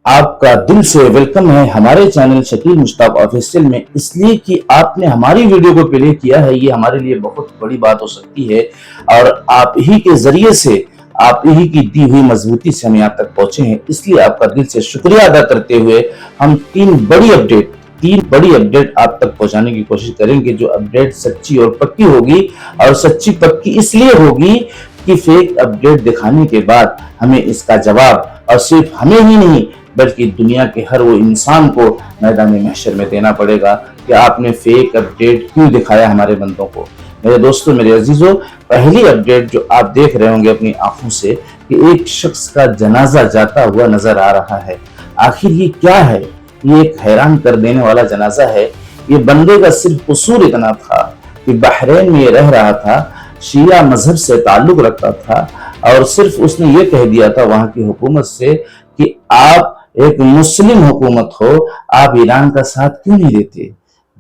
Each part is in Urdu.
آپ کا دل سے ویلکم ہے ہمارے چینل شکیل مشتاق آفیشیل میں، اس لیے کہ آپ نے ہماری ویڈیو کو پلے کیا ہے۔ یہ ہمارے لیے بہت بڑی بات ہو سکتی ہے اور آپ ہی کے ذریعے سے، آپ ہی کی دی ہوئی مضبوطی سے ہم یہاں تک پہنچے ہیں، اس لیے آپ کا دل سے شکریہ ادا کرتے ہوئے ہم تین بڑی اپڈیٹ آپ تک پہنچانے کی کوشش کریں گے، جو اپڈیٹ سچی اور پکی ہوگی، اور سچی پکی اس لیے ہوگی کہ فیک اپڈیٹ دکھانے کے بعد ہمیں اس کا جواب، اور صرف ہمیں ہی نہیں بلکہ دنیا کے ہر وہ انسان کو میدان محشر میں دینا پڑے گا کہ آپ نے فیک اپڈیٹ کیوں دکھایا ہمارے بندوں کو۔ میرے دوستوں، میرے عزیزوں، پہلی اپڈیٹ جو آپ دیکھ رہے ہوں گے اپنی آنکھوں سے کہ ایک شخص کا جنازہ جاتا ہوا نظر آ رہا ہے۔ آخر یہ کیا ہے؟ یہ ایک حیران کر دینے والا جنازہ ہے۔ یہ بندے کا صرف قصور اتنا تھا کہ بحرین میں یہ رہ رہا تھا، شیعہ مذہب سے تعلق رکھتا تھا، اور صرف اس نے یہ کہہ دیا تھا وہاں کی حکومت سے کہ آپ ایک مسلم حکومت ہو، آپ ایران کا ساتھ کیوں نہیں دیتے؟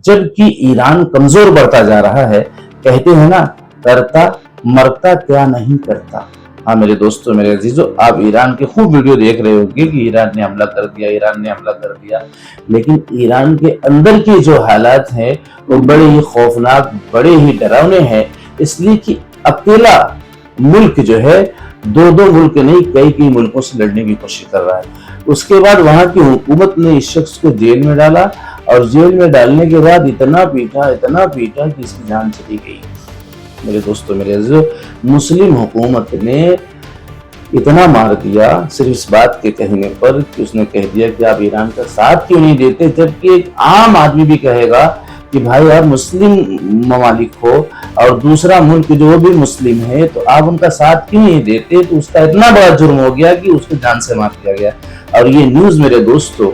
جبکہ ایران کمزور بڑھتا جا رہا ہے۔ کہتے ہیں نا، کرتا مرتا کیا نہیں کرتا۔ ہاں میرے دوستوں، میرے عزیزوں، آپ ایران کے خوب ویڈیو دیکھ رہے ہوں گے کہ ایران نے حملہ کر دیا، ایران نے حملہ کر دیا، لیکن ایران کے اندر کے جو حالات ہیں وہ بڑے ہی خوفناک، بڑے ہی ڈراؤنے ہیں، اس لیے کہ اکیلا ملک جو ہے دو ملک نہیں، کئی ملکوں سے لڑنے کی کوشش کر رہا ہے۔ اس کے بعد وہاں کی حکومت نے اس شخص کو جیل میں ڈالا، اور جیل میں ڈالنے کے بعد اتنا پیٹا کہ اس کی جان چلی گئی۔ میرے دوستوں، میرے عزیزوں، مسلم حکومت نے اتنا مار دیا صرف اس بات کے کہنے پر کہ اس نے کہہ دیا کہ آپ ایران کا ساتھ کیوں نہیں دیتے، جبکہ ایک عام آدمی بھی کہے گا کہ بھائی آپ مسلم ممالک ہو اور دوسرا ملک جو بھی مسلم ہے تو آپ ان کا ساتھ کیوں نہیں دیتے، تو اس کا اتنا بڑا جرم ہو گیا کہ اس کو جان سے مار دیا گیا۔ اور یہ نیوز میرے دوستو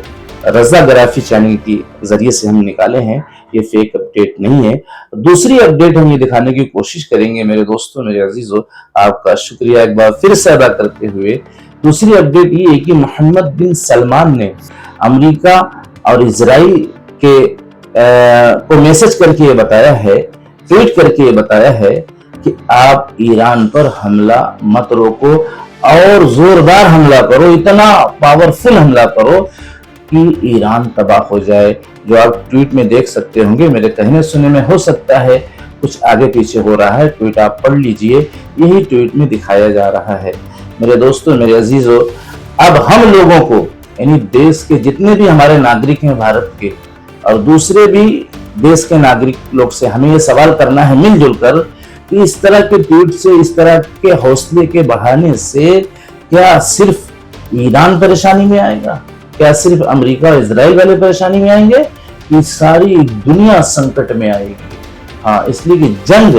رضا گرافی چینل کی ذریعے سے ہم نکالے ہیں، یہ فیک اپڈیٹ نہیں ہے۔ دوسری اپڈیٹ ہم یہ دکھانے کی کوشش کریں گے میرے دوستوں، میرے عزیزوں، آپ کا شکریہ ایک بار پھر سے ادا کرتے ہوئے۔ دوسری اپڈیٹ یہ ہے کہ محمد بن سلمان نے امریکہ اور اسرائیل کے کو میسج کر کے یہ بتایا ہے، ٹویٹ کر کے یہ بتایا ہے کہ آپ ایران پر حملہ مت روکو اور زوردار حملہ کرو، اتنا پاورفل حملہ کرو کہ ایران تباہ ہو جائے۔ جو آپ ٹویٹ میں دیکھ سکتے ہوں گے، میرے کہنے سنے میں ہو سکتا ہے کچھ آگے پیچھے ہو رہا ہے، ٹویٹ آپ پڑھ لیجئے، یہی ٹویٹ میں دکھایا جا رہا ہے۔ میرے دوستوں، میرے عزیزوں، اب ہم لوگوں کو، یعنی دیش کے جتنے بھی ہمارے ناگرک ہیں بھارت کے، اور دوسرے بھی دیش کے ناگرک لوگ سے ہمیں یہ سوال کرنا ہے مل جل کر کہ اس طرح کے ٹویٹ سے، اس طرح کے حوصلے کے بڑھانے سے کیا صرف ایران پریشانی میں آئے گا؟ کیا صرف امریکہ اور اسرائیل والے پریشانی میں آئیں گے؟ کہ ساری دنیا سنکٹ میں آئے گی۔ ہاں، اس لیے کہ جنگ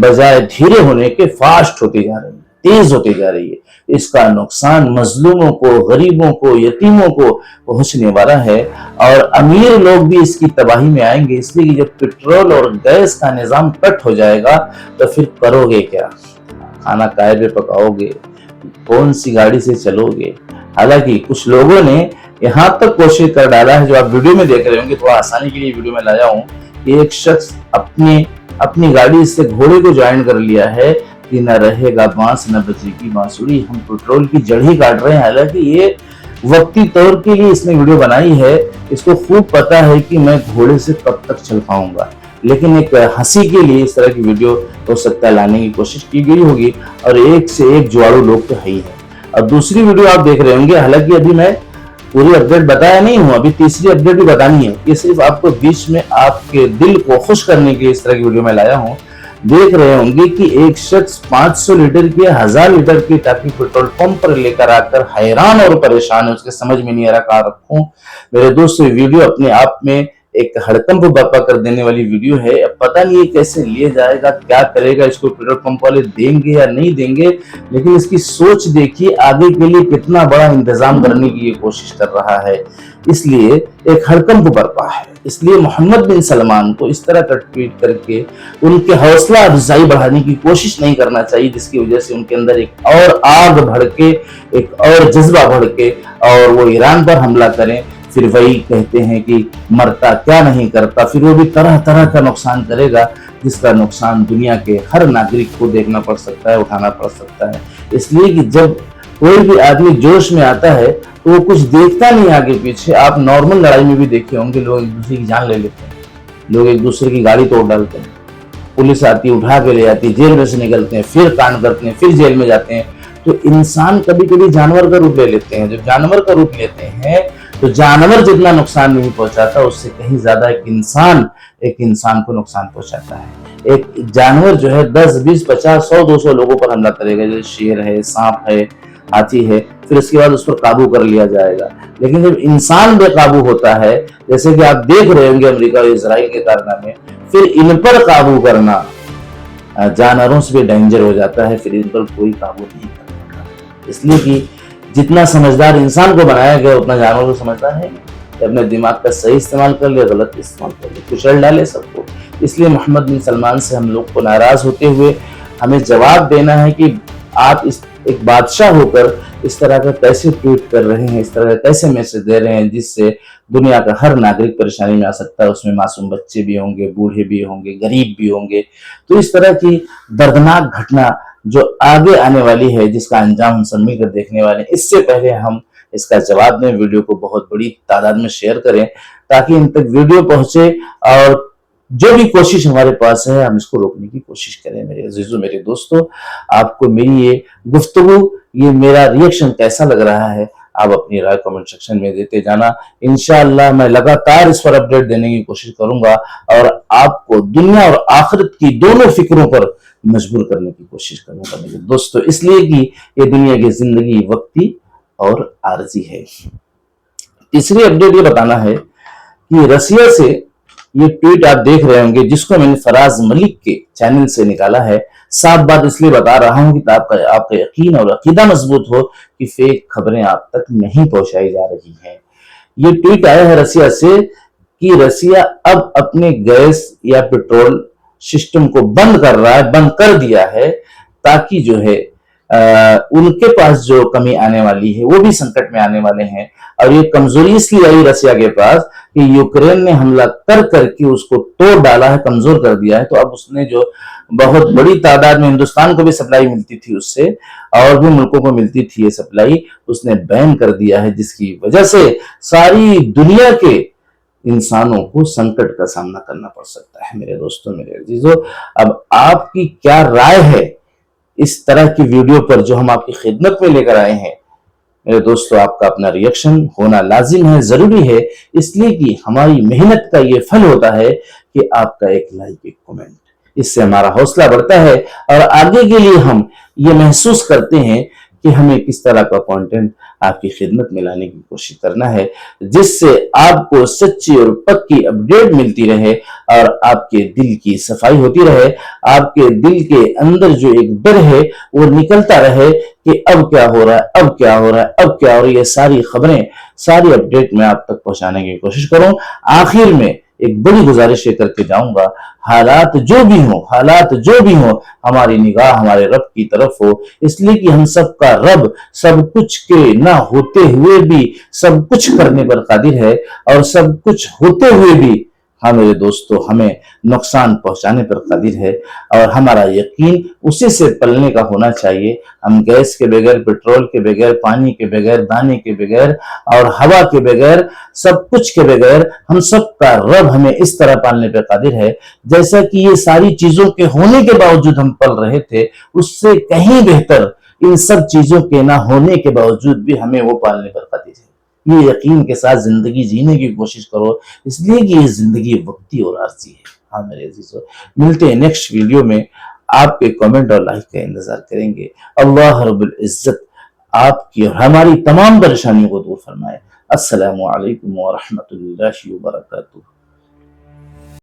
بجائے دھیرے ہونے کے فاسٹ ہوتی جا رہی ہے، تیز ہوتی جا رہی ہے۔ اس کا نقصان مظلوموں کو، غریبوں کو، یتیموں کو پہنچنے والا ہے، اور امیر لوگ بھی اس کی تباہی میں آئیں گے۔ اس لیے کہ جب پیٹرول اور گیس کا نظام کٹ ہو جائے گا تو پھر کرو گے کیا؟ کھانا کائے پہ پکاؤ گے؟ کون سی گاڑی سے چلو گے؟ حالانکہ کچھ لوگوں نے یہاں تک کوشش کر ڈالا ہے، جو آپ ویڈیو میں دیکھ رہے ہوں گے، تھوڑا آسانی کے لیے ویڈیو میں لایا ہوں، کہ ایک شخص اپنی گاڑی سے گھوڑے کو جوائن کر لیا ہے کہ نہ رہے گا بانس نہ بجے گی بانسری، ہم پیٹرول کی جڑ ہی کاٹ رہے ہیں۔ حالانکہ یہ وقتی طور کے لیے اس نے ویڈیو بنائی ہے، اس کو خوب پتا ہے کہ میں گھوڑے سے کب تک چل پاؤں گا، لیکن ایک ہنسی کے لیے اس طرح کی ویڈیو ہو سکتا ہے لانے کی کوشش کی گئی ہوگی، اور ایک سے ایک جوارو لوگ تو ہے ہی ہے۔ اور دوسری ویڈیو آپ دیکھ رہے ہوں گے، حالانکہ ابھی میں پوری اپڈیٹ بتایا نہیں ہوں، ابھی تیسری اپڈیٹ بھی بتانی ہے، یہ صرف آپ کو بیچ میں آپ کے دل کو خوش کرنے کے اس طرح کی ویڈیو میں لایا ہوں۔ دیکھ رہے ہوں گے کہ ایک شخص 500 لیٹر کی 1000 لیٹر کی ٹانکی پیٹرول پمپ پر لے کر آ کر حیران اور پریشان ہے، اس کے سمجھ میں نہیں آ رہا کہاں رکھوں۔ میرے دوستو، یہ ویڈیو اپنے آپ میں ایک ہڑکمپ برپا کر دینے والی ویڈیو ہے۔ اب پتہ نہیں یہ کیسے لیے جائے گا، کیا کرے گا، اس کو پیٹرول پمپ والے دیں گے یا نہیں دیں گے، لیکن اس کی سوچ دیکھیے، آگے کے لیے کتنا بڑا انتظام کرنے کی یہ کوشش کر رہا ہے۔ اس لیے ایک ہڑکمپ برپا ہے۔ اس لیے محمد بن سلمان کو اس طرح کا ٹویٹ کر کے ان کے حوصلہ افزائی بڑھانے کی کوشش نہیں کرنا چاہیے، جس کی وجہ سے ان کے اندر ایک اور آگ بھڑکے، ایک اور جذبہ بھڑکے اور وہ ایران پر حملہ کریں۔ پھر وہی کہتے ہیں کہ مرتا کیا نہیں کرتا، پھر وہ بھی طرح طرح کا نقصان کرے گا، جس کا نقصان دنیا کے ہر ناگرک کو دیکھنا پڑ سکتا ہے، اٹھانا پڑ سکتا ہے۔ اس لیے کہ جب کوئی بھی آدمی جوش میں آتا ہے تو وہ کچھ دیکھتا نہیں آگے پیچھے. آپ نارمل لڑائی میں بھی دیکھے ہوں گے لوگ ایک دوسرے کی جان لے لیتے ہیں, لوگ ایک دوسرے کی گاڑی توڑ ڈالتے ہیں, پولیس آتی ہے اٹھا کے لے جاتی ہے, جیل میں سے نکلتے ہیں, پھر کانڈ کرتے ہیں, پھر جیل میں جاتے ہیں. تو انسان کبھی کبھی جانور کا روپ لے لیتے ہیں. جب جانور کا روپ لیتے ہیں تو جانور جتنا نقصان نہیں پہنچاتا اس سے کہیں زیادہ ایک انسان کو نقصان پہنچاتا ہے. ایک جانور جو ہے 10 20 50 100 200 لوگوں پر حملہ کرے گا, جیسے شیر ہے, سانپ ہے, ہاتھی ہے, پھر اس کے بعد اس پر قابو کر لیا جائے گا. لیکن جب انسان بے قابو ہوتا ہے, جیسے کہ آپ دیکھ رہے ہوں گے امریکہ اور اسرائیل کے کارنامے, پھر ان پر قابو کرنا جانوروں سے بھی ڈینجر ہو جاتا ہے. پھر ان پر کوئی قابو نہیں کرنے کا, اس لیے کہ جتنا سمجھدار انسان کو بنایا گیا اتنا جانور کو سمجھدار ہے. اپنے دماغ کا صحیح استعمال کر لیا, غلط استعمال کر لیا, کچل ڈالے سب کو. اس لیے محمد بن سلمان سے ہم لوگ کو ناراض ہوتے ہوئے ہمیں جواب دینا ہے کہ آپ ایک بادشاہ ہو کر اس طرح کا کیسے ٹویٹ کر رہے ہیں, اس طرح کا کیسے میسج دے رہے ہیں جس سے دنیا کا ہر ناگرک پریشانی میں آ سکتا ہے. اس میں معصوم بچے بھی ہوں گے, بوڑھے بھی ہوں گے, غریب بھی ہوں گے. تو اس طرح کی دردناک گھٹنا جو آگے آنے والی ہے, جس کا انجام ہم سب مل کر دیکھنے والے ہیں, اس سے پہلے ہم اس کا جواب دیں. ویڈیو کو بہت بڑی تعداد میں شیئر کریں تاکہ ان تک ویڈیو پہنچے, اور جو بھی کوشش ہمارے پاس ہے ہم اس کو روکنے کی کوشش کریں. میرے عزیزوں, میرے دوستوں, آپ کو میری یہ گفتگو, یہ میرا ریئیکشن کیسا لگ رہا ہے, آپ اپنی رائے کمنٹ سیکشن میں دیتے جانا. انشاءاللہ میں لگاتار اس پر اپڈیٹ دینے کی کوشش کروں گا اور آپ کو دنیا اور آخرت کی دونوں فکروں پر مجبور کرنے کی کوشش کروں گا میرے دوستوں, اس لیے کہ یہ دنیا کی زندگی وقتی اور عارضی ہے. تیسری اپڈیٹ یہ بتانا ہے کہ رسیا سے یہ ٹویٹ آپ دیکھ رہے ہوں گے جس کو میں نے فراز ملک کے چینل سے نکالا ہے. صاف بات اس لیے بتا رہا ہوں کہ آپ کا یقین اور عقیدہ مضبوط ہو کہ فیک خبریں آپ تک نہیں پہنچائی جا رہی ہیں. یہ ٹویٹ آیا ہے رسیا سے کہ رسیا اب اپنے گیس یا پیٹرول سسٹم کو بند کر رہا ہے, بند کر دیا ہے, تاکہ جو ہے ان کے پاس جو کمی آنے والی ہے وہ بھی سنکٹ میں آنے والے ہیں. اور یہ کمزوری اس لیے آئی رسیا کے پاس کہ یوکرین نے حملہ کر کے اس کو توڑ ڈالا ہے, کمزور کر دیا ہے. تو اب اس نے جو بہت بڑی تعداد میں ہندوستان کو بھی سپلائی ملتی تھی اس سے, اور بھی ملکوں کو ملتی تھی یہ سپلائی, اس نے بین کر دیا ہے, جس کی وجہ سے ساری دنیا کے انسانوں کو سنکٹ کا سامنا کرنا پڑ سکتا ہے. میرے دوستوں, میرے عزیزوں, اب آپ کی کیا رائے ہے اس طرح کی ویڈیو پر جو ہم آپ کی خدمت میں لے کر آئے ہیں؟ میرے دوستو, آپ کا اپنا ریئیکشن ہونا لازم ہے, ضروری ہے, اس لیے کہ ہماری محنت کا یہ پھل ہوتا ہے کہ آپ کا ایک لائک, ایک کمنٹ, اس سے ہمارا حوصلہ بڑھتا ہے اور آگے کے لیے ہم یہ محسوس کرتے ہیں کہ ہمیں کس طرح کا کنٹینٹ آپ کی خدمت میں لانے کی کوشش کرنا ہے, جس سے آپ کو سچی اور پکی اپڈیٹ ملتی رہے اور آپ کے دل کی صفائی ہوتی رہے. آپ کے دل کے اندر جو ایک ڈر ہے وہ نکلتا رہے کہ اب کیا ہو رہا ہے, اب کیا ہو رہا ہے, اب کیا ہو رہا ہے. یہ ساری خبریں, ساری اپڈیٹ میں آپ تک پہنچانے کی کوشش کروں. آخر میں ایک بڑی گزارش کر کے جاؤں گا, حالات جو بھی ہوں ہماری نگاہ ہمارے رب کی طرف ہو, اس لیے کہ ہم سب کا رب سب کچھ کے نہ ہوتے ہوئے بھی سب کچھ کرنے پر قادر ہے, اور سب کچھ ہوتے ہوئے بھی میرے دوستو ہمیں نقصان پہنچانے پر قادر ہے. اور ہمارا یقین اسی سے پلنے کا ہونا چاہیے. ہم گیس کے بغیر, پیٹرول کے بغیر, پانی کے بغیر, دانے کے بغیر اور ہوا کے بغیر, سب کچھ کے بغیر ہم سب کا رب ہمیں اس طرح پالنے پر قادر ہے جیسا کہ یہ ساری چیزوں کے ہونے کے باوجود ہم پل رہے تھے, اس سے کہیں بہتر ان سب چیزوں کے نہ ہونے کے باوجود بھی ہمیں وہ پالنے پر قادر ہے. یہ یقین کے ساتھ زندگی جینے کی کوشش کرو, اس لیے کہ یہ زندگی وقتی اور عارضی ہے. ہاں میرے عزیزو, ملتے ہیں نیکسٹ ویڈیو میں. آپ کے کمنٹ اور لائک کا انتظار کریں گے. اللہ رب العزت آپ کی اور ہماری تمام پریشانیوں کو دور فرمائے. السلام علیکم ورحمۃ اللہ وبرکاتہ.